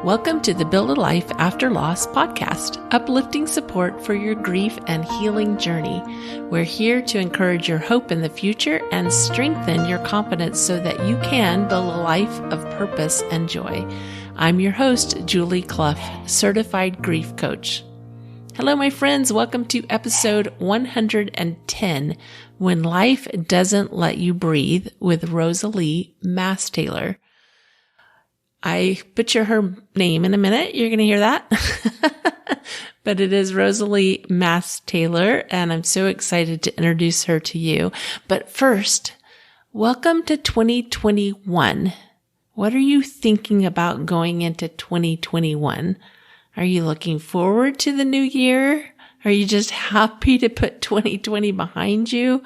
Welcome to the Build a Life After Loss podcast, uplifting support for your grief and healing journey. We're here to encourage your hope in the future and strengthen your confidence so that you can build a life of purpose and joy. I'm your host, Julie Clough, certified grief coach. Hello, my friends. Welcome to episode 110, When Life Doesn't Let You Breathe, with Rosalie Mastaler. I butcher her name in a minute. You're going to hear that. But it is Rosalie Mastaler, and I'm so excited to introduce her to you. But first, welcome to 2021. What are you thinking about going into 2021? Are you looking forward to the new year? Are you just happy to put 2020 behind you?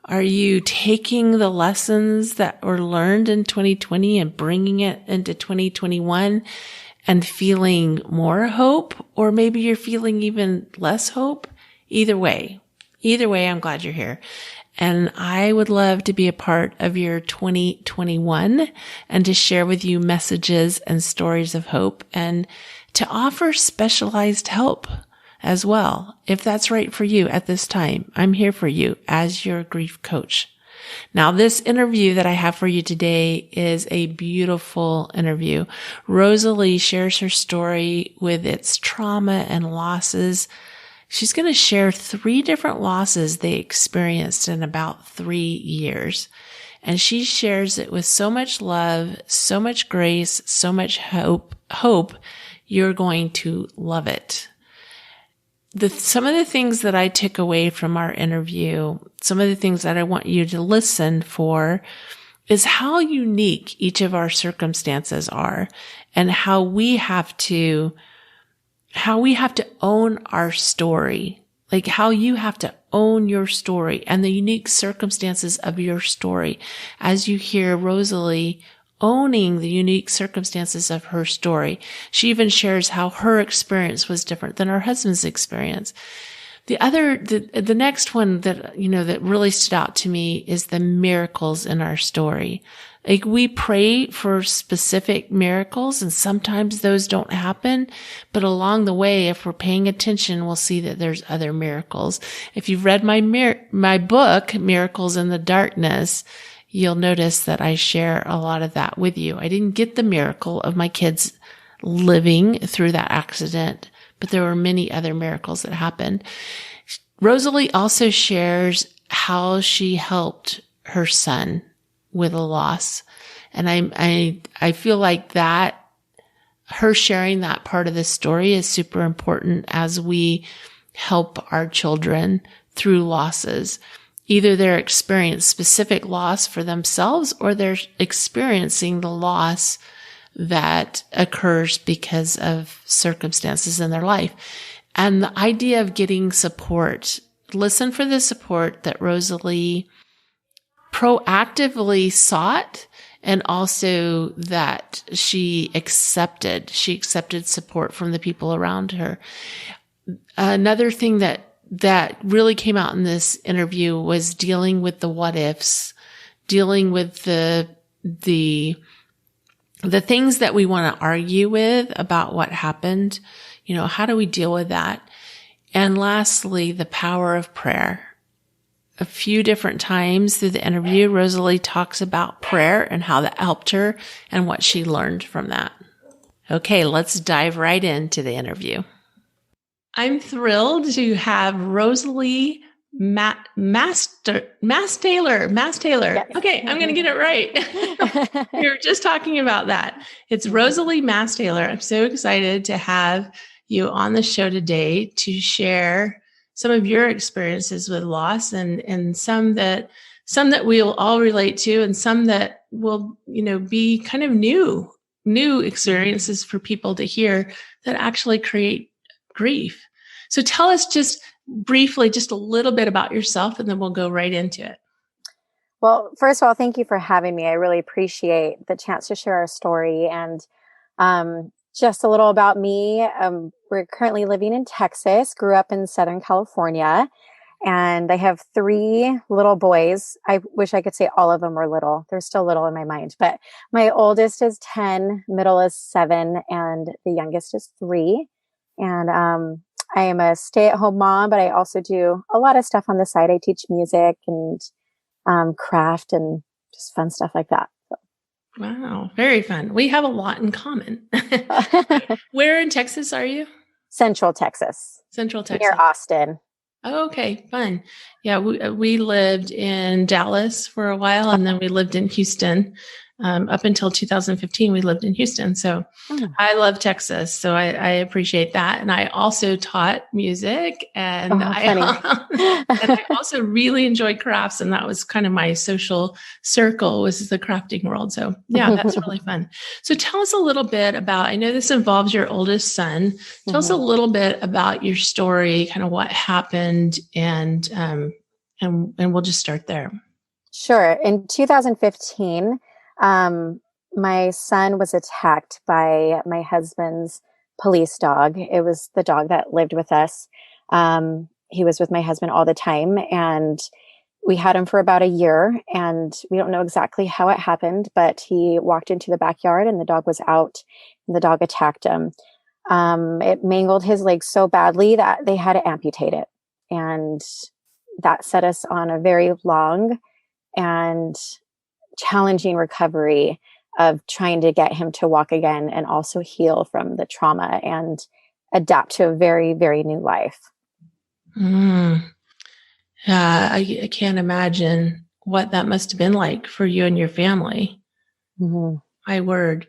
Are you taking the lessons that were learned in 2020 and bringing it into 2021 and feeling more hope? Or maybe you're feeling even less hope? Either way, I'm glad you're here. And I would love to be a part of your 2021 and to share with you messages and stories of hope and to offer specialized help as well. If that's right for you at this time, I'm here for you as your grief coach. Now, this interview that I have for you today is a beautiful interview. Rosalie shares her story with its trauma and losses. She's going to share 3 different losses they experienced in about 3 years. And she shares it with so much love, so much grace, so much hope. You're going to love it. Some of the things that I took away from our interview, some of the things that I want you to listen for, is how unique each of our circumstances are and how we have to own our story, like how you have to own your story and the unique circumstances of your story. As you hear Rosalie owning the unique circumstances of her story. She even shares how her experience was different than her husband's experience. The next one that really stood out to me is the miracles in our story. Like, we pray for specific miracles and sometimes those don't happen, but along the way, if we're paying attention, we'll see that there's other miracles. If you've read my book, Miracles in the Darkness, you'll notice that I share a lot of that with you. I didn't get the miracle of my kids living through that accident, but there were many other miracles that happened. Rosalie also shares how she helped her son with a loss. And I feel like that her sharing that part of the story is super important as we help our children through losses. Either they're experiencing specific loss for themselves or they're experiencing the loss that occurs because of circumstances in their life. And the idea of getting support, listen for the support that Rosalie proactively sought and also that she accepted support from the people around her. Another thing that really came out in this interview was dealing with the what ifs, dealing with the things that we want to argue with about what happened. How do we deal with that? And lastly, the power of prayer. A few different times through the interview, Rosalie talks about prayer and how that helped her and what she learned from that. Okay, let's dive right into the interview. I'm thrilled to have Rosalie Mastaler. Yes. Okay, I'm going to get it right. We were just talking about that. It's Rosalie Mastaler. I'm so excited to have you on the show today to share some of your experiences with loss and some that we'll all relate to and some that will, be kind of new experiences for people to hear that actually create grief. So tell us just briefly, just a little bit about yourself, and then we'll go right into it. Well, first of all, thank you for having me. I really appreciate the chance to share our story. And just a little about me. We're currently living in Texas, grew up in Southern California. and I have three little boys. I wish I could say all of them were little. They're still little in my mind, but my oldest is 10, middle is 7, and the youngest is 3. And I am a stay-at-home mom, but I also do a lot of stuff on the side. I teach music and craft and just fun stuff like that. Wow, very fun. We have a lot in common. Where in Texas are you? Central Texas, Central Texas. near Austin. Oh, okay, fun. Yeah, we lived in Dallas for a while, and then we lived in Houston. Up until 2015, we lived in Houston. So I love Texas. So I appreciate that. And I also taught music, and I also really enjoyed crafts. And that was kind of my social circle, was the crafting world. So yeah, that's really fun. So tell us a little bit about, I know this involves your oldest son. Tell us a little bit about your story, kind of what happened, and we'll just start there. Sure. In 2015, my son was attacked by my husband's police dog. It was the dog that lived with us. He was with my husband all the time, and we had him for about a year, and we don't know exactly how it happened, but he walked into the backyard and the dog was out, and the dog attacked him. It mangled his leg so badly that they had to amputate it. And that set us on a very long and challenging recovery of trying to get him to walk again and also heal from the trauma and adapt to a very, very new life. Yeah, I can't imagine what that must have been like for you and your family. My word.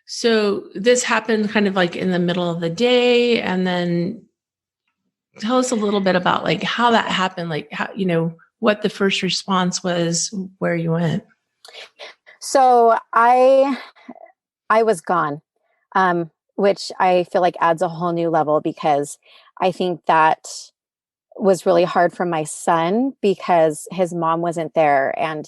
So this happened kind of like in the middle of the day, and then tell us a little bit about like how that happened, like how, what the first response was, where you went. So I was gone, which I feel like adds a whole new level, because I think that was really hard for my son because his mom wasn't there. And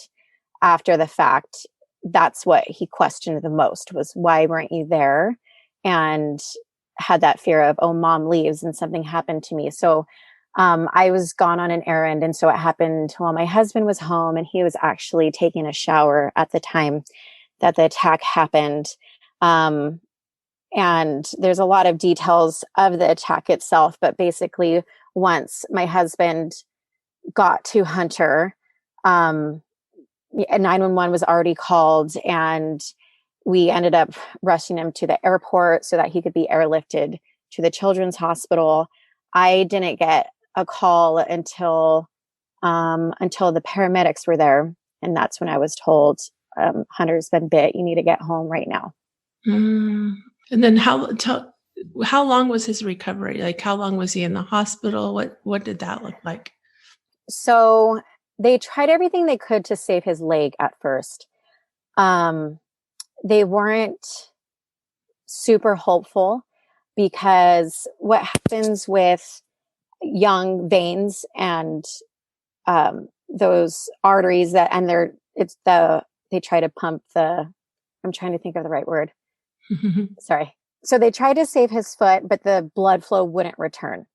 after the fact, that's what he questioned the most, was why weren't you there? And had that fear of, oh, mom leaves and something happened to me. So I was gone on an errand. And so it happened while my husband was home, and he was actually taking a shower at the time that the attack happened. And there's a lot of details of the attack itself, but basically once my husband got to Hunter, 911 was already called, and we ended up rushing him to the airport so that he could be airlifted to the children's hospital. I didn't get a call until the paramedics were there. And that's when I was told, Hunter's been bit. You need to get home right now. And then how long was his recovery? Like, how long was he in the hospital? What did that look like? So they tried everything they could to save his leg at first. They weren't super hopeful, because what happens with young veins and those arteries they try to pump I'm trying to think of the right word. Sorry. So they tried to save his foot, but the blood flow wouldn't return.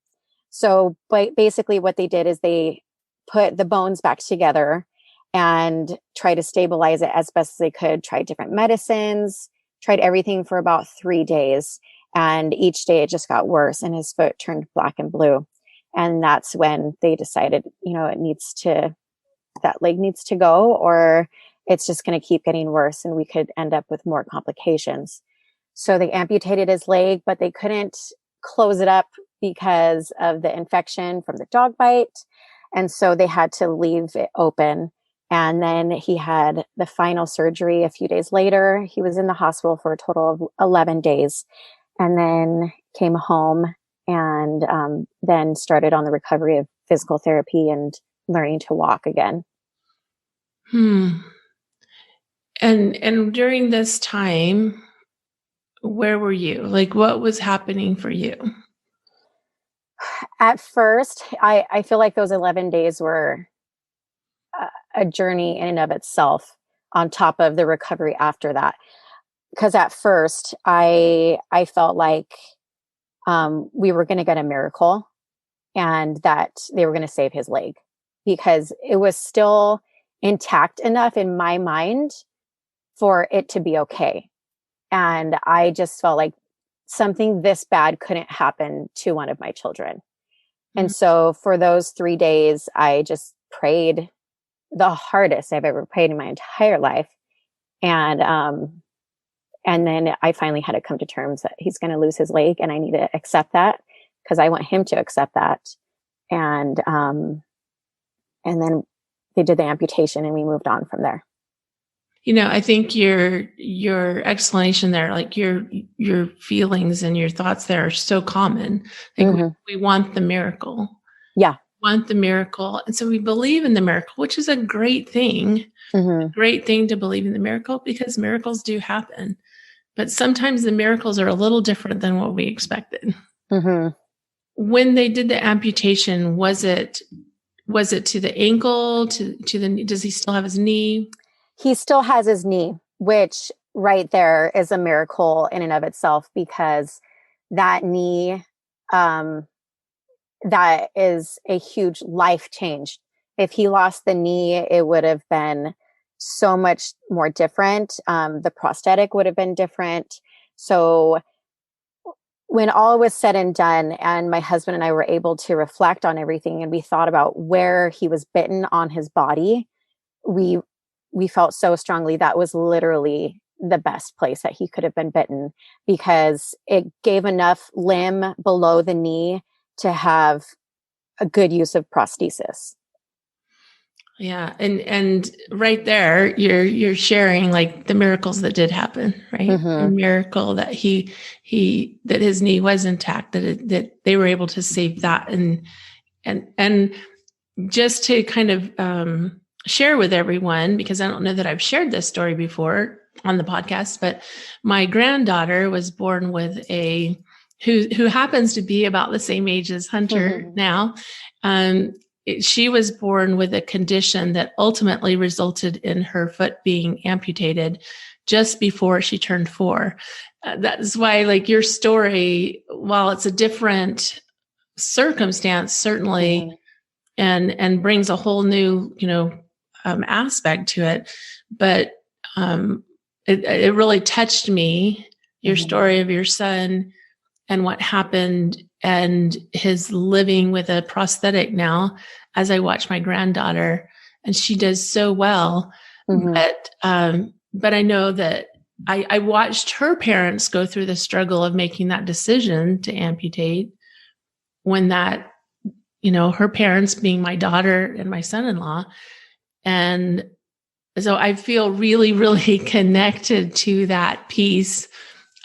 So basically what they did is they put the bones back together and try to stabilize it as best as they could, tried different medicines, tried everything for about 3 days. And each day it just got worse, and his foot turned black and blue. And that's when they decided, that leg needs to go, or it's just going to keep getting worse and we could end up with more complications. So they amputated his leg, but they couldn't close it up because of the infection from the dog bite. And so they had to leave it open. And then he had the final surgery a few days later. He was in the hospital for a total of 11 days, and then came home and then started on the recovery of physical therapy and learning to walk again. And during this time, where were you? Like, what was happening for you? At first, I feel like those 11 days were a journey in and of itself, on top of the recovery after that. Because at first, I felt like we were going to get a miracle. and that they were going to save his leg, because it was still intact enough in my mind for it to be okay. And I just felt like something this bad couldn't happen to one of my children. And so for those 3 days, I just prayed the hardest I've ever prayed in my entire life. And then I finally had to come to terms that he's going to lose his leg, and I need to accept that, because I want him to accept that. And then they did the amputation, and we moved on from there. I think your explanation there, like your feelings and your thoughts there are so common. Like we want the miracle. Yeah. Want the miracle. And so we believe in the miracle, which is a great thing. A great thing to believe in the miracle, because miracles do happen. But sometimes the miracles are a little different than what we expected. When they did the amputation, was it to the ankle, to the knee? Does he still have his knee? He still has his knee, which right there is a miracle in and of itself, because that knee, that is a huge life change. If he lost the knee, it would have been so much more different. The prosthetic would have been different. So when all was said and done, and my husband and I were able to reflect on everything, and we thought about where he was bitten on his body, we felt so strongly that was literally the best place that he could have been bitten, because it gave enough limb below the knee to have a good use of prosthesis. Yeah. And right there, you're sharing like the miracles that did happen, right? A miracle that that his knee was intact, that they were able to save that. And just to kind of share with everyone, because I don't know that I've shared this story before on the podcast, but my granddaughter was born with who happens to be about the same age as Hunter now. She was born with a condition that ultimately resulted in her foot being amputated just before she turned 4. That's why, like, your story, while it's a different circumstance, certainly, and brings a whole new, aspect to it, but it really touched me. Your story of your son and what happened, and his living with a prosthetic now, as I watch my granddaughter, and she does so well. But I know that I watched her parents go through the struggle of making that decision to amputate, when that, her parents being my daughter and my son-in-law. And so I feel really, really connected to that piece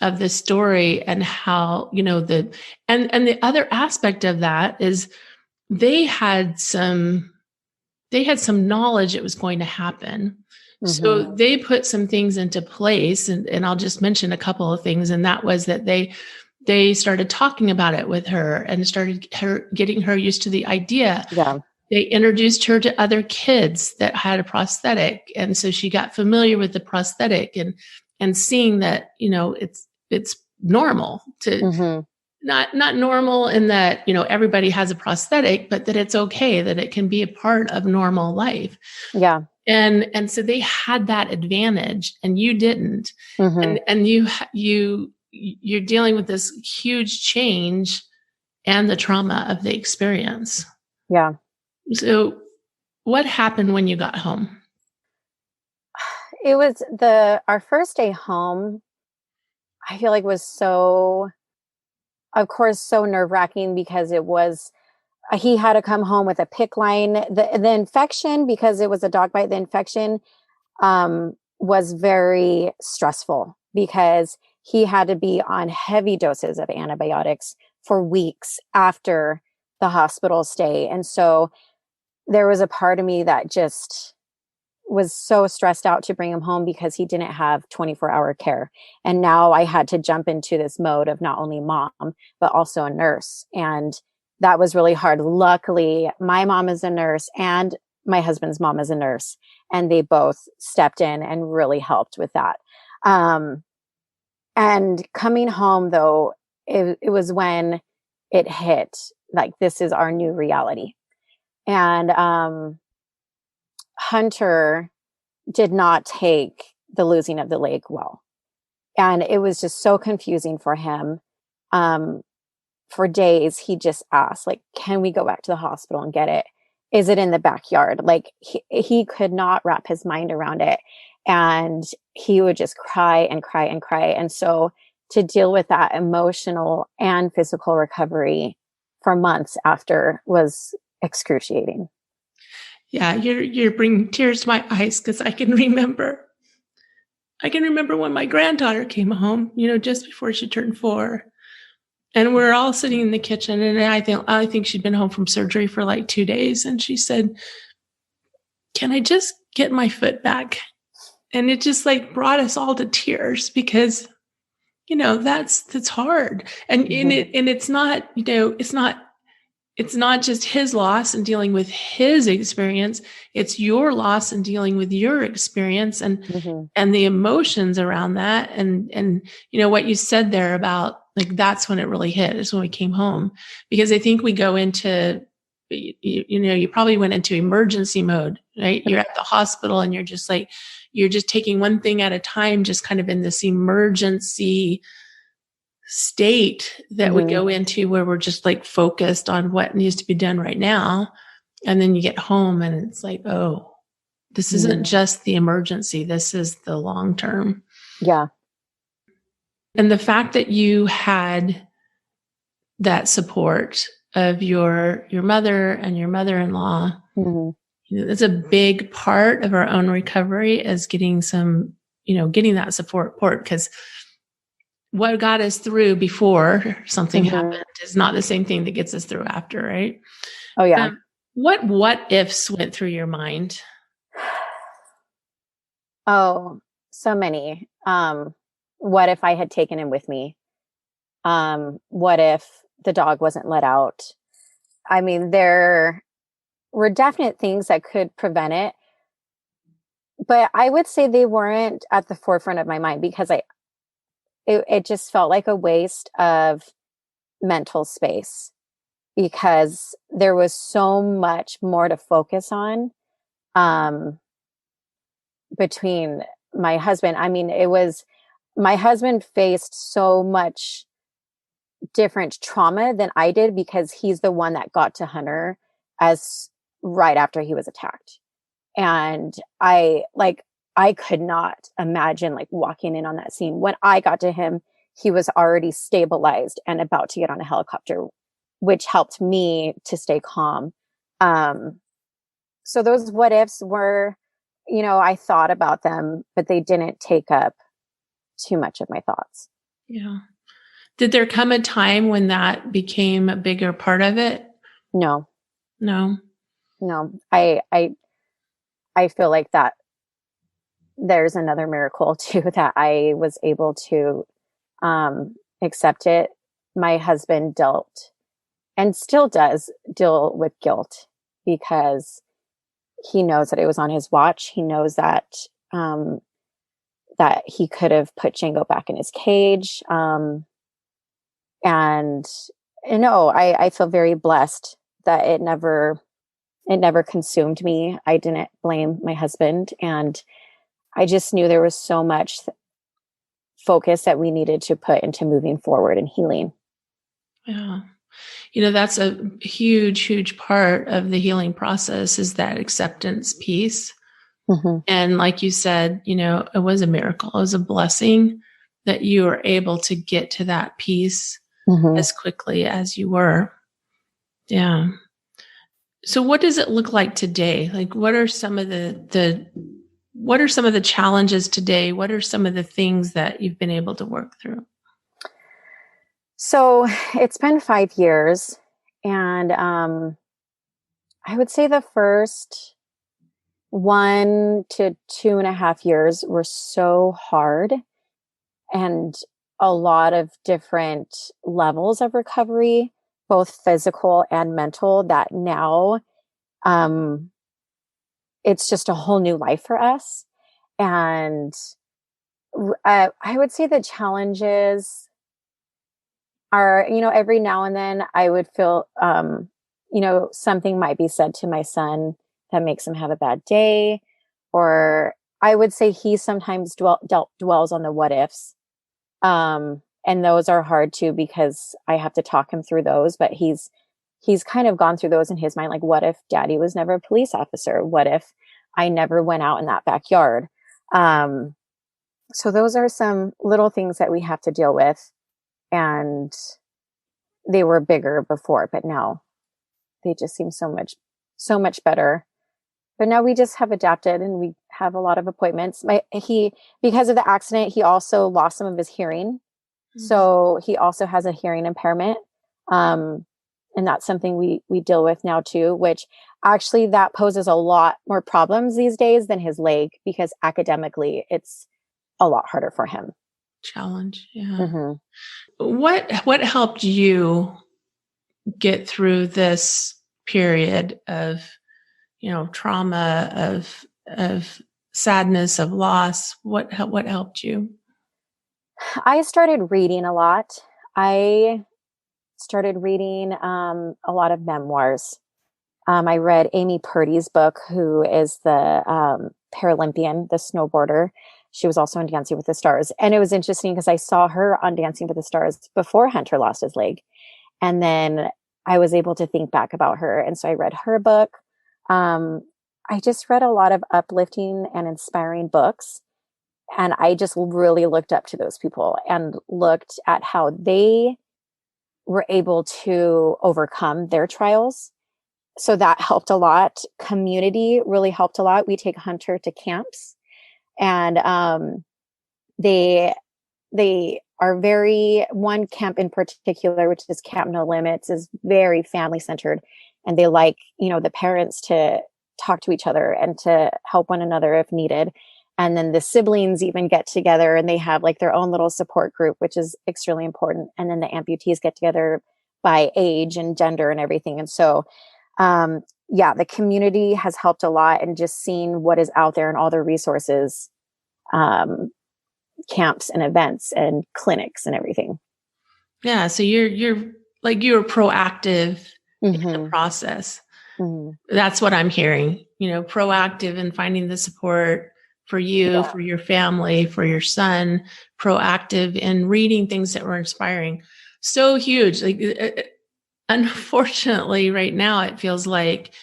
of the story, and how, and the other aspect of that is they had some knowledge it was going to happen. So they put some things into place, and I'll just mention a couple of things. And that was that they started talking about it with her, and started getting her used to the idea. Yeah. They introduced her to other kids that had a prosthetic. And so she got familiar with the prosthetic, and seeing that, it's normal to not normal in that, everybody has a prosthetic, but that it's okay, that it can be a part of normal life. Yeah. And so they had that advantage, and you didn't. And you're dealing with this huge change and the trauma of the experience. Yeah. So what happened when you got home? It was our first day home, I feel like, was so, of course, so nerve-wracking, because it was, he had to come home with a PICC line. The infection, because it was a dog bite, the infection was very stressful, because he had to be on heavy doses of antibiotics for weeks after the hospital stay. And so there was a part of me that just was so stressed out to bring him home, because he didn't have 24-hour care. And now I had to jump into this mode of not only mom, but also a nurse. And that was really hard. Luckily, my mom is a nurse, and my husband's mom is a nurse, and they both stepped in and really helped with that. And coming home, though, it was when it hit like, this is our new reality. And Hunter did not take the losing of the leg well. And it was just so confusing for him. Um, for days, he just asked, like, can we go back to the hospital and get it? Is it in the backyard? Like, he could not wrap his mind around it. And he would just cry and cry and cry. And so to deal with that emotional and physical recovery for months after was excruciating. Yeah, you're bringing tears to my eyes because I can remember when my granddaughter came home, just before she turned 4. And we're all sitting in the kitchen, and I think she'd been home from surgery for like 2 days. And she said, "Can I just get my foot back?" And it just like brought us all to tears because, that's hard. And it's not, it's not just his loss and dealing with his experience. It's your loss and dealing with your experience and the emotions around that. And what you said there about, like, that's when it really hit, is when we came home, because I think we go into, you probably went into emergency mode, right? You're at the hospital and you're just taking one thing at a time, just kind of in this emergency state that we go into, where we're just like focused on what needs to be done right now. And then you get home and it's like, oh, this isn't just the emergency. This is the long term. Yeah. And the fact that you had that support of your mother and your mother-in-law, it's a big part of our own recovery, is getting getting that support, because what got us through before something happened is not the same thing that gets us through after, right? Oh, yeah. What ifs went through your mind? Oh, so many. What if I had taken him with me? What if the dog wasn't let out? I mean, there were definite things that could prevent it, but I would say they weren't at the forefront of my mind, because it just felt like a waste of mental space, because there was so much more to focus on between my husband. I mean, my husband faced so much different trauma than I did, because he's the one that got to Hunter as right after he was attacked. And I could not imagine like walking in on that scene. When I got to him, he was already stabilized and about to get on a helicopter, which helped me to stay calm. So those what ifs were, I thought about them, but they didn't take up too much of my thoughts. Yeah. Did there come a time when that became a bigger part of it? No. No. I feel like that there's another miracle too, that I was able to accept it. My husband dealt, and still does deal, with guilt, because he knows that it was on his watch. He knows that that he could have put Django back in his cage. And I feel very blessed that it never consumed me. I didn't blame my husband, and I just knew there was so much focus that we needed to put into moving forward and healing. Yeah. That's a huge, huge part of the healing process, is that acceptance piece. And like you said, it was a miracle. It was a blessing that you were able to get to that piece as quickly as you were. Yeah. So what does it look like today? Like, what are some of the challenges today? What are some of the things that you've been able to work through? So it's been 5 years, and I would say the first 1 to 2.5 years were so hard, and a lot of different levels of recovery, both physical and mental, that now it's just a whole new life for us. And I would say the challenges, are, every now and then I would feel, something might be said to my son that makes him have a bad day. Or I would say he sometimes dwells on the what ifs. And those are hard too, because I have to talk him through those, but he's kind of gone through those in his mind. Like, what if daddy was never a police officer? What if I never went out in that backyard? So those are some little things that we have to deal with. And they were bigger before, but now they just seem so much better. But now we just have adapted and we have a lot of appointments. Because of the accident, he also lost some of his hearing. So he also has a hearing impairment. And that's something we deal with now too, which actually that poses a lot more problems these days than his leg, because academically it's a lot harder for him. Challenge. Yeah. Mm-hmm. What helped you get through this period of, trauma, of sadness, of loss? What helped you? I started reading a lot. I started reading a lot of memoirs. I read Amy Purdy's book, who is the Paralympian, the snowboarder. She was also on Dancing with the Stars. And it was interesting because I saw her on Dancing with the Stars before Hunter lost his leg. And then I was able to think back about her. And so I read her book. I just read a lot of uplifting and inspiring books. And I just really looked up to those people and looked at how they were able to overcome their trials. So that helped a lot. Community really helped a lot. We take Hunter to camps, and they are one camp in particular, which is Camp No Limits, is very family centered, and they like, the parents to talk to each other and to help one another if needed. And then the siblings even get together and they have like their own little support group, which is extremely important. And then the amputees get together by age and gender and everything. And so, the community has helped a lot, and just seeing what is out there and all the resources, camps and events and clinics and everything. Yeah. So you're proactive in the Mm-hmm. process. Mm-hmm. That's what I'm hearing, proactive in finding the support for you, for your family, for your son, proactive in reading things that were inspiring. So huge. Unfortunately, right now, it feels like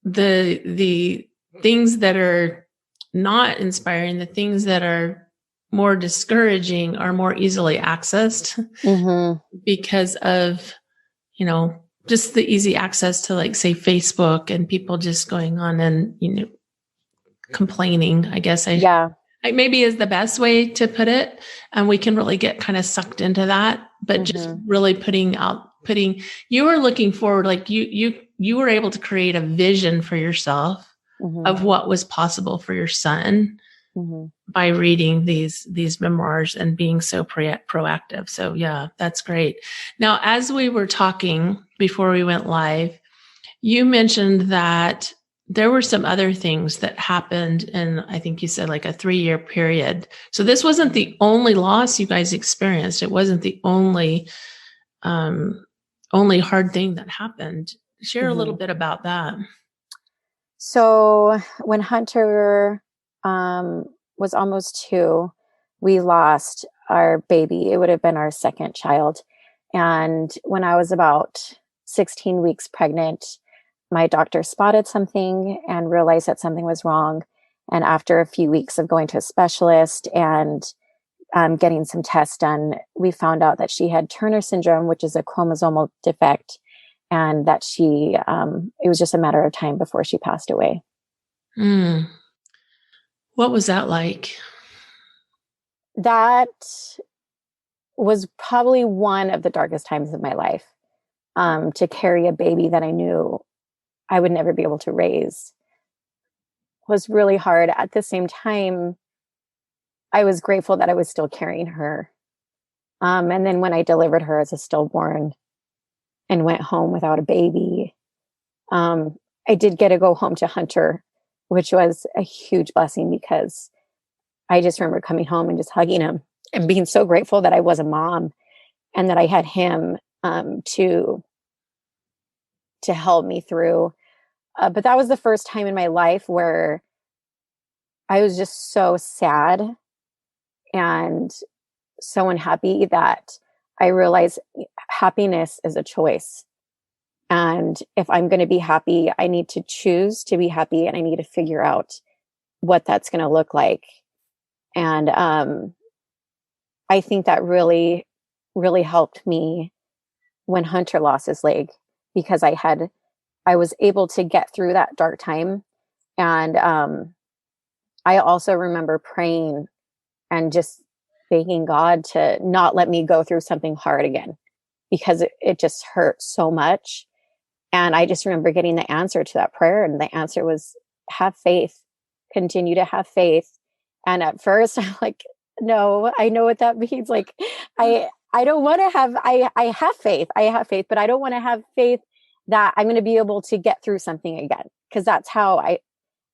the things that are not inspiring, the things that are more discouraging are more easily accessed because of, just the easy access to, like, say, Facebook, and people just going on and, complaining, I guess maybe is the best way to put it. And we can really get kind of sucked into that, but just really you were looking forward, like you were able to create a vision for yourself of what was possible for your son by reading these memoirs and being so proactive. So yeah, that's great. Now, as we were talking before we went live, you mentioned that there were some other things that happened in, I think you said, like a 3-year period. So this wasn't the only loss you guys experienced. It wasn't the only hard thing that happened. Share a little bit about that. So when Hunter was almost 2, we lost our baby. It would have been our second child. And when I was about 16 weeks pregnant, my doctor spotted something and realized that something was wrong. And after a few weeks of going to a specialist and getting some tests done, we found out that she had Turner syndrome, which is a chromosomal defect, and that it was just a matter of time before she passed away. What was that like? That was probably one of the darkest times of my life. To carry a baby that I knew I would never be able to raise was really hard. At the same time, I was grateful that I was still carrying her. And then when I delivered her as a stillborn and went home without a baby, I did get to go home to Hunter, which was a huge blessing, because I just remember coming home and just hugging him and being so grateful that I was a mom. and that I had him to help me through. But that was the first time in my life where I was just so sad and so unhappy that I realized happiness is a choice. And if I'm going to be happy, I need to choose to be happy, and I need to figure out what that's going to look like. And I think that really, really helped me when Hunter lost his leg, because I was able to get through that dark time. And I also remember praying and just begging God to not let me go through something hard again, because it just hurt so much. And I just remember getting the answer to that prayer. And the answer was, have faith, continue to have faith. And at first I'm like, no, I know what that means. Like, I don't want to have, I have faith. I have faith, but I don't want to have faith that I'm going to be able to get through something again. Cause that's how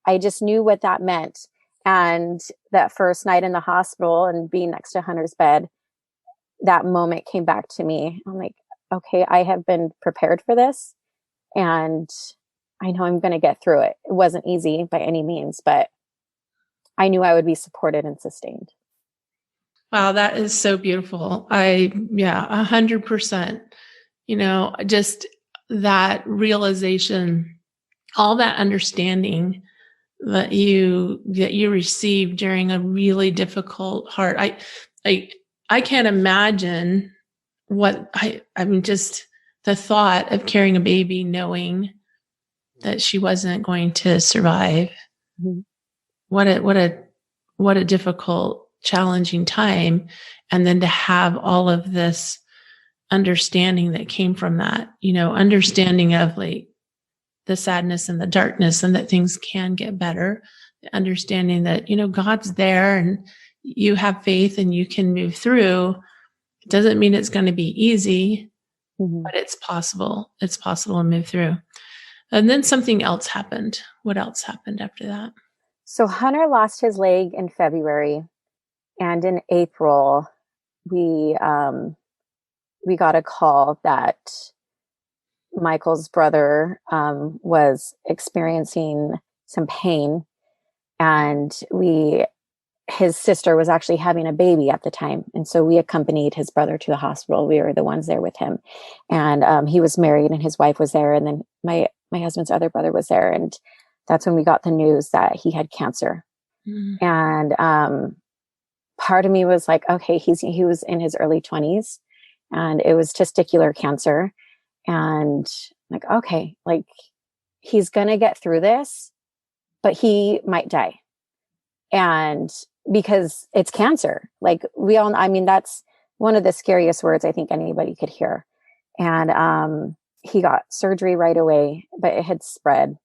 I just knew what that meant. And that first night in the hospital and being next to Hunter's bed, that moment came back to me. I'm like, okay, I have been prepared for this, and I know I'm going to get through it. It wasn't easy by any means, but I knew I would be supported and sustained. Wow, that is so beautiful. 100%. Just that realization, all that understanding that you received during a really difficult heart. I can't imagine I mean, just the thought of carrying a baby, knowing that she wasn't going to survive. Mm-hmm. What a difficult, challenging time. And then to have all of this understanding that came from that, understanding of like the sadness and the darkness, and that things can get better, understanding that, God's there and you have faith and you can move through. It doesn't mean it's going to be easy, but it's possible. It's possible to move through. And then something else happened. What else happened after that? So Hunter lost his leg in February, and in April, we got a call that Michael's brother was experiencing some pain, and his sister was actually having a baby at the time. And so we accompanied his brother to the hospital. We were the ones there with him. And he was married and his wife was there. And then my husband's other brother was there. And that's when we got the news that he had cancer. Mm-hmm. And part of me was like, okay, he was in his early 20s and it was testicular cancer. And like, okay, like he's going to get through this, but he might die. And because it's cancer, like that's one of the scariest words I think anybody could hear. And he got surgery right away, but it had spread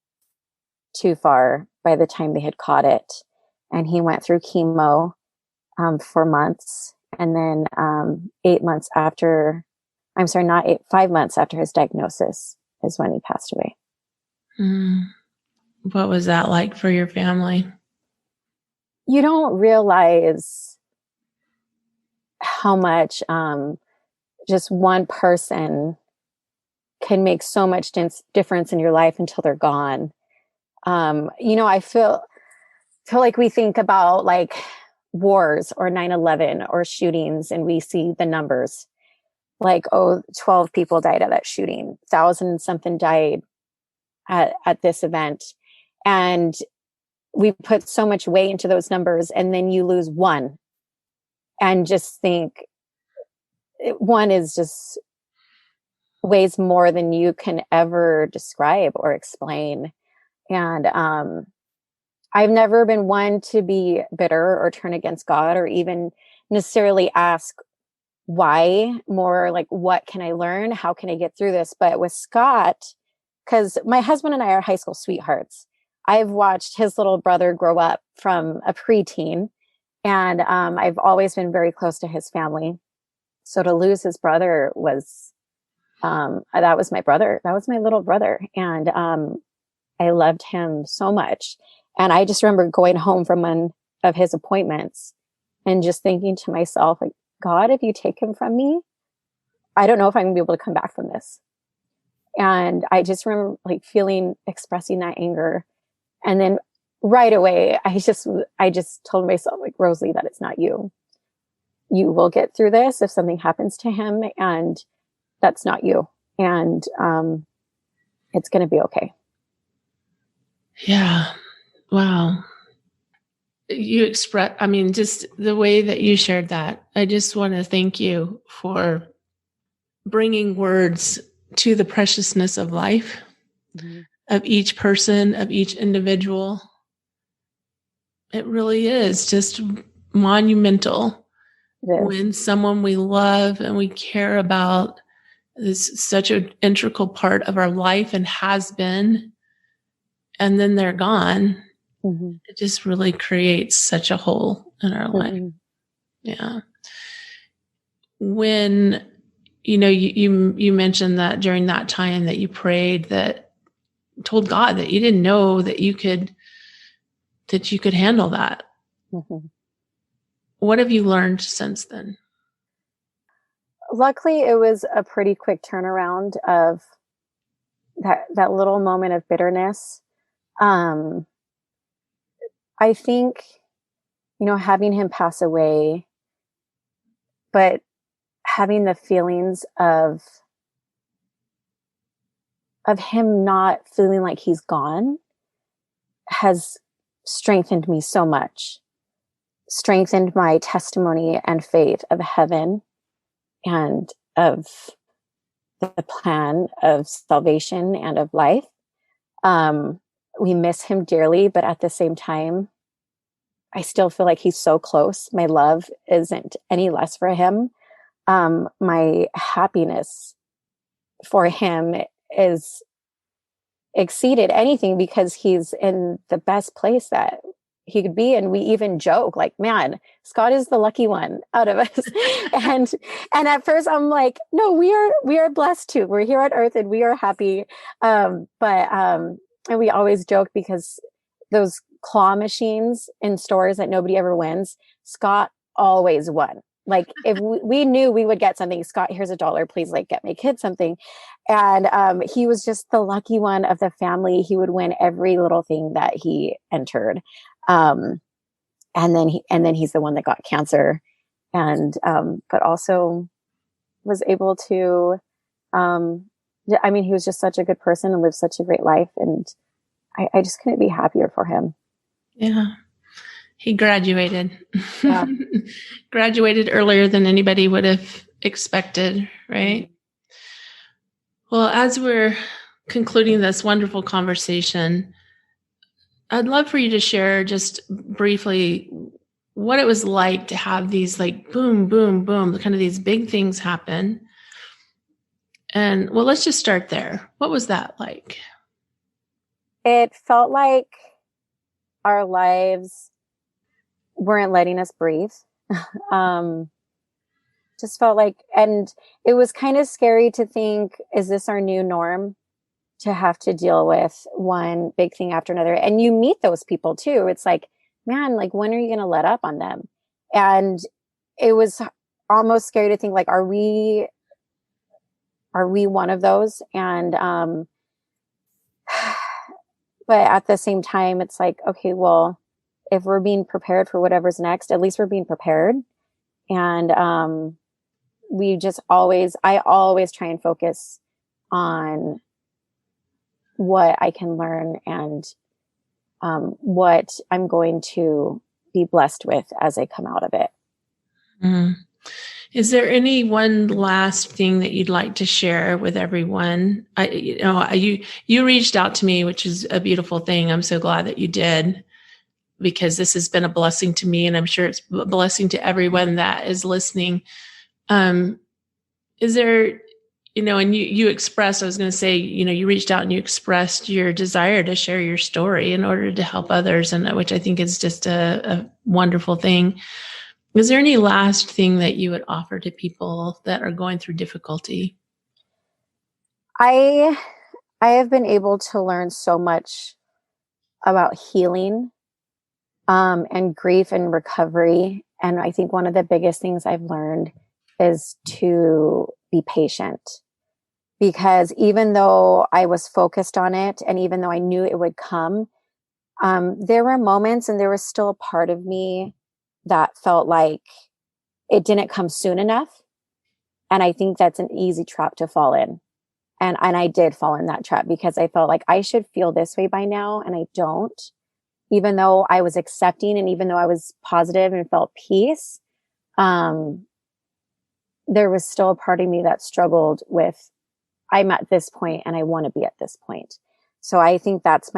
too far by the time they had caught it. And he went through chemo for months. And then 5 months after his diagnosis is when he passed away. What was that like for your family? You don't realize how much just one person can make so much difference in your life until they're gone. I feel like we think about like wars or 9/11 or shootings, and we see the numbers like, 12 people died at that shooting, 1,000 something died at this event. And we put so much weight into those numbers, and then you lose one and just think one is just weighs more than you can ever describe or explain. And I've never been one to be bitter or turn against God or even necessarily ask why, more like, what can I learn? How can I get through this? But with Scott, because my husband and I are high school sweethearts, I've watched his little brother grow up from a preteen, and I've always been very close to his family. So to lose his brother was, that was my brother. That was my little brother. And I loved him so much. And I just remember going home from one of his appointments and just thinking to myself, like, God, if you take him from me, I don't know if I'm gonna be able to come back from this. And I just remember like expressing that anger. And then right away, I just told myself, like, Rosalie, that it's not you. You will get through this if something happens to him, and that's not you. And it's going to be okay. Yeah. Wow. Just the way that you shared that, I just want to thank you for bringing words to the preciousness of life, of each person, of each individual. It really is just monumental when someone we love and we care about is such an integral part of our life and has been, and then they're gone. It just really creates such a hole in our life. Yeah. When, you mentioned that during that time that you prayed, that told God that you didn't know that you could handle that. What have you learned since then? Luckily, it was a pretty quick turnaround of that little moment of bitterness. I think, having him pass away, but having the feelings of him not feeling like he's gone has strengthened me so much, strengthened my testimony and faith of heaven and of the plan of salvation and of life. We miss him dearly, but at the same time, I still feel like he's so close. My love isn't any less for him. My happiness for him is exceeded anything because he's in the best place that he could be. And we even joke like, man, Scott is the lucky one out of us. and at first I'm like, no, we are blessed too. We're here on earth and we are happy. And we always joke because those claw machines in stores that nobody ever wins, Scott always won. Like if we knew we would get something, Scott, here's $1, please like get my kid something. And he was just the lucky one of the family. He would win every little thing that he entered. And then he's the one that got cancer but also was able to, he was just such a good person and lived such a great life. And I just couldn't be happier for him. Yeah. He graduated. Yeah. Graduated earlier than anybody would have expected, right? Well, as we're concluding this wonderful conversation, I'd love for you to share just briefly what it was like to have these like boom, boom, boom, kind of these big things happen. And well, let's just start there. What was that like? It felt like our lives weren't letting us breathe. Just felt like, and it was kind of scary to think, is this our new norm? To have to deal with one big thing after another. And you meet those people too. It's like, man, like, when are you going to let up on them? And it was almost scary to think like, are we one of those? And, but at the same time, it's like, okay, well, if we're being prepared for whatever's next, at least we're being prepared. And, I always try and focus on what I can learn and what I'm going to be blessed with as I come out of it. Is there any one last thing that you'd like to share with everyone? You reached out to me, which is a beautiful thing. I'm so glad that you did, because this has been a blessing to me, and I'm sure it's a blessing to everyone that is listening. Is there, and you expressed, I was going to say, you reached out and you expressed your desire to share your story in order to help others, and which I think is just a wonderful thing. Is there any last thing that you would offer to people that are going through difficulty? I have been able to learn so much about healing, and grief and recovery. And I think one of the biggest things I've learned is to be patient, because even though I was focused on it and even though I knew it would come, there were moments and there was still a part of me that felt like it didn't come soon enough. And I think that's an easy trap to fall in. And I did fall in that trap because I felt like I should feel this way by now. And I don't, even though I was accepting and even though I was positive and felt peace, there was still a part of me that struggled with, I'm at this point and I want to be at this point. So I think that's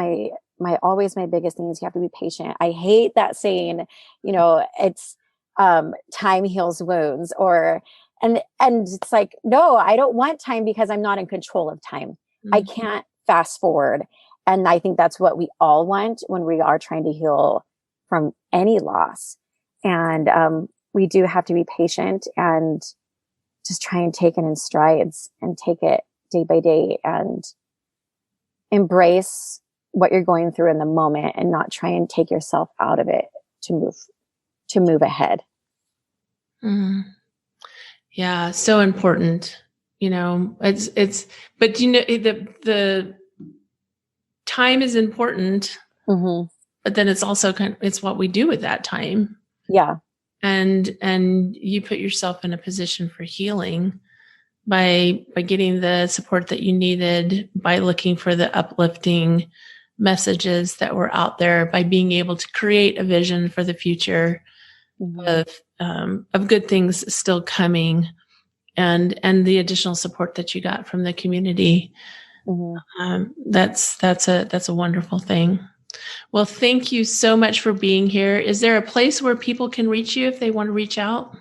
always my biggest thing is you have to be patient. I hate that saying, it's, time heals wounds and it's like, no, I don't want time because I'm not in control of time. Mm-hmm. I can't fast forward. And I think that's what we all want when we are trying to heal from any loss. And, we do have to be patient and just try and take it in strides and take it day by day and embrace what you're going through in the moment and not try and take yourself out of it to move ahead. Mm. Yeah. So important. But the time is important, mm-hmm. but then it's also it's what we do with that time. Yeah. And you put yourself in a position for healing by getting the support that you needed, by looking for the uplifting messages that were out there, by being able to create a vision for the future, mm-hmm. Of good things still coming, and the additional support that you got from the community. Mm-hmm. That's a wonderful thing. Well, thank you so much for being here. Is there a place where people can reach you if they want to reach out?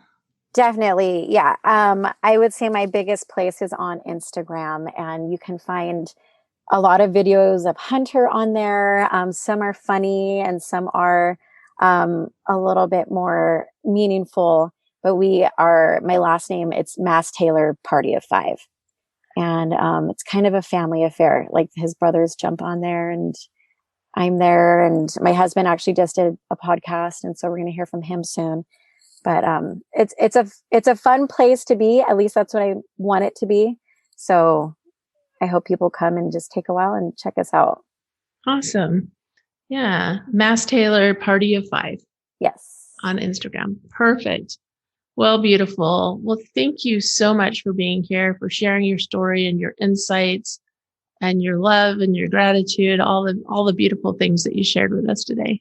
Definitely. Yeah. I would say my biggest place is on Instagram, and you can find a lot of videos of Hunter on there. Some are funny and some are, a little bit more meaningful, but my last name, it's Mastaler Party of 5. And, it's kind of a family affair. Like his brothers jump on there and I'm there, and my husband actually just did a podcast. And so we're going to hear from him soon. But it's a fun place to be. At least that's what I want it to be. So I hope people come and just take a while and check us out. Awesome. Yeah. Mastaler Party of 5. Yes. On Instagram. Perfect. Well, beautiful. Well, thank you so much for being here, for sharing your story and your insights and your love and your gratitude, all the beautiful things that you shared with us today.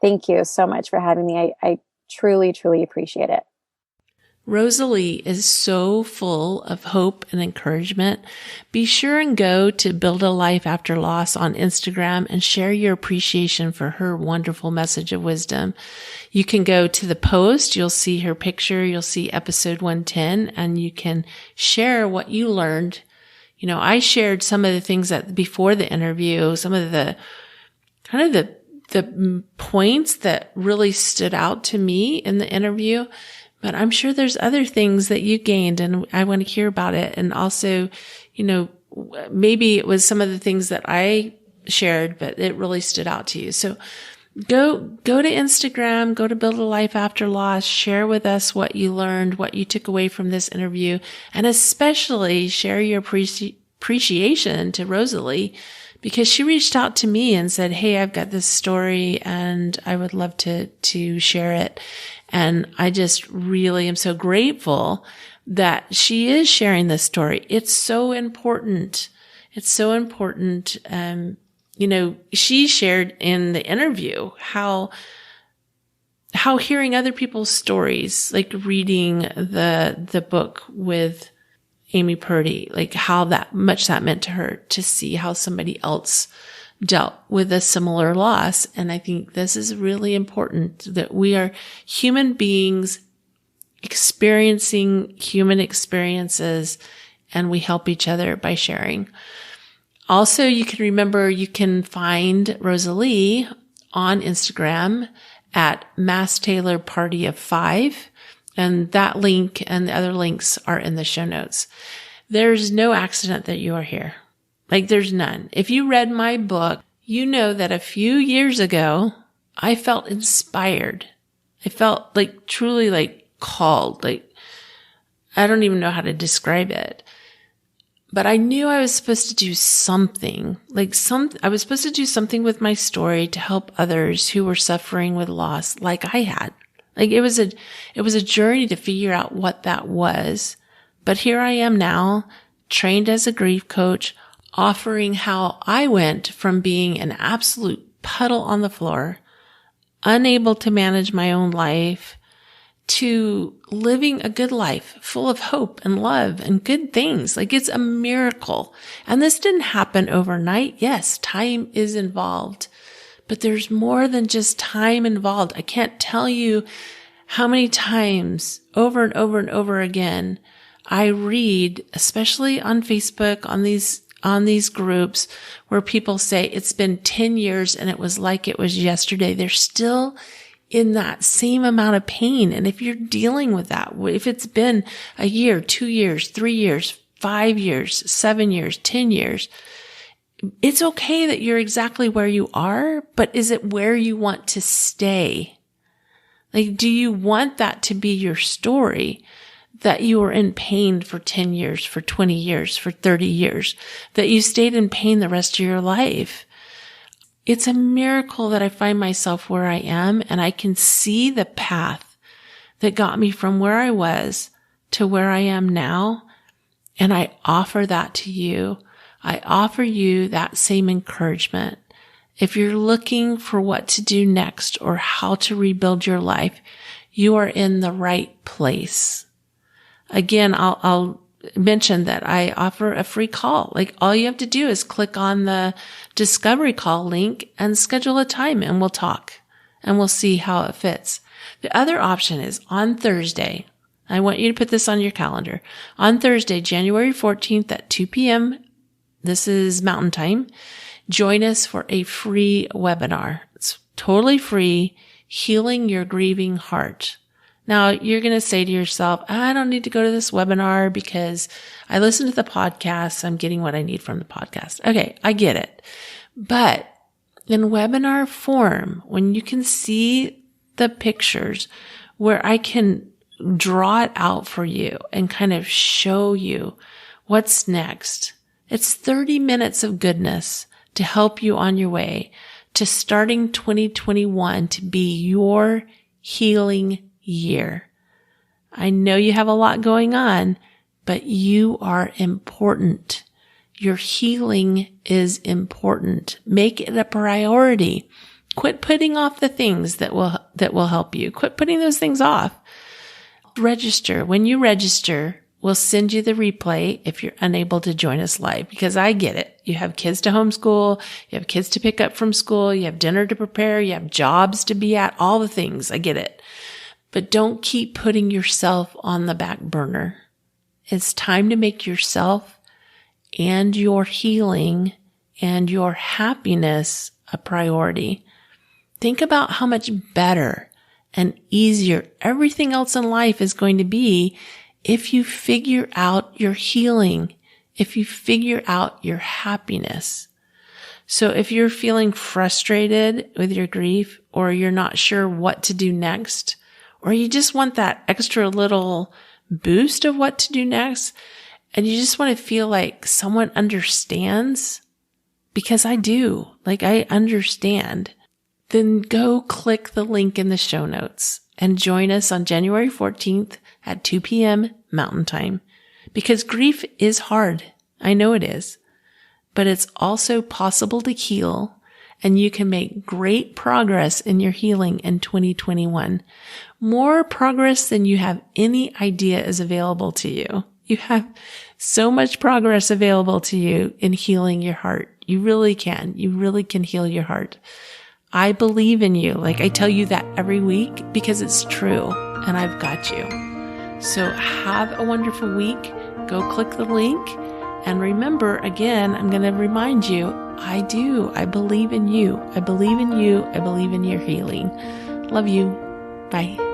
Thank you so much for having me. I truly, truly appreciate it. Rosalie is so full of hope and encouragement. Be sure and go to Build a Life After Loss on Instagram and share your appreciation for her wonderful message of wisdom. You can go to the post. You'll see her picture. You'll see episode 110, and you can share what you learned. I shared some of the things that before the interview, some of the kind of the points that really stood out to me in the interview. But I'm sure there's other things that you gained, and I want to hear about it. And also, maybe it was some of the things that I shared, but it really stood out to you. So go to Instagram, go to Build a Life After Loss, share with us what you learned, what you took away from this interview, and especially share your appreciation to Rosalie, because she reached out to me and said, "Hey, I've got this story and I would love to share it." And I just really am so grateful that she is sharing this story. It's so important. It's so important. She shared in the interview how hearing other people's stories, like reading the book with Amy Purdy, like how much that meant to her to see how somebody else dealt with a similar loss. And I think this is really important, that we are human beings experiencing human experiences, and we help each other by sharing. Also, you can find Rosalie on Instagram at Mastaler Party of 5. And that link and the other links are in the show notes. There's no accident that you are here. Like, there's none. If you read my book, you know that a few years ago, I felt inspired. I felt truly called. I don't even know how to describe it. But I knew I was supposed to do something, I was supposed to do something with my story to help others who were suffering with loss like I had. Like it was a journey to figure out what that was. But here I am now, trained as a grief coach, offering how I went from being an absolute puddle on the floor, unable to manage my own life, to living a good life full of hope and love and good things. Like it's a miracle. And this didn't happen overnight. Yes, time is involved, but there's more than just time involved. I can't tell you how many times over and over and over again I read, especially on Facebook, on these groups where people say it's been 10 years and it was like it was yesterday. They're still in that same amount of pain. And if you're dealing with that, if it's been a year, 2 years, 3 years, 5 years, 7 years, 10 years, it's okay that you're exactly where you are, but is it where you want to stay? Like, do you want that to be your story? That you were in pain for 10 years, for 20 years, for 30 years, that you stayed in pain the rest of your life? It's a miracle that I find myself where I am and I can see the path that got me from where I was to where I am now. And I offer that to you. I offer you that same encouragement. If you're looking for what to do next or how to rebuild your life, you are in the right place. Again, I'll mention that I offer a free call. Like all you have to do is click on the discovery call link and schedule a time and we'll talk and we'll see how it fits. The other option is on Thursday. I want you to put this on your calendar. On Thursday, January 14th at 2 p.m. This is Mountain Time. Join us for a free webinar. It's totally free. Healing Your Grieving Heart. Now, you're going to say to yourself, I don't need to go to this webinar because I listen to the podcast. I'm getting what I need from the podcast. Okay, I get it. But in webinar form, when you can see the pictures where I can draw it out for you and kind of show you what's next, it's 30 minutes of goodness to help you on your way to starting 2021 to be your healing year. I know you have a lot going on, but you are important. Your healing is important. Make it a priority. Quit putting off the things that will help you. Quit putting those things off. Register. When you register, we'll send you the replay if you're unable to join us live, because I get it. You have kids to homeschool, you have kids to pick up from school, you have dinner to prepare, you have jobs to be at, all the things. I get it. But don't keep putting yourself on the back burner. It's time to make yourself and your healing and your happiness a priority. Think about how much better and easier everything else in life is going to be if you figure out your healing, if you figure out your happiness. So if you're feeling frustrated with your grief, or you're not sure what to do next, or you just want that extra little boost of what to do next, and you just want to feel like someone understands, because I do, like I understand, then go click the link in the show notes and join us on January 14th at 2 p.m. Mountain Time. Because grief is hard. I know it is. But it's also possible to heal, and you can make great progress in your healing in 2021. More progress than you have any idea is available to you. You have so much progress available to you in healing your heart. You really can. You really can heal your heart. I believe in you. Like I tell you that every week because it's true, and I've got you. So have a wonderful week. Go click the link. And remember, again, I'm going to remind you, I do. I believe in you. I believe in you. I believe in your healing. Love you. Bye.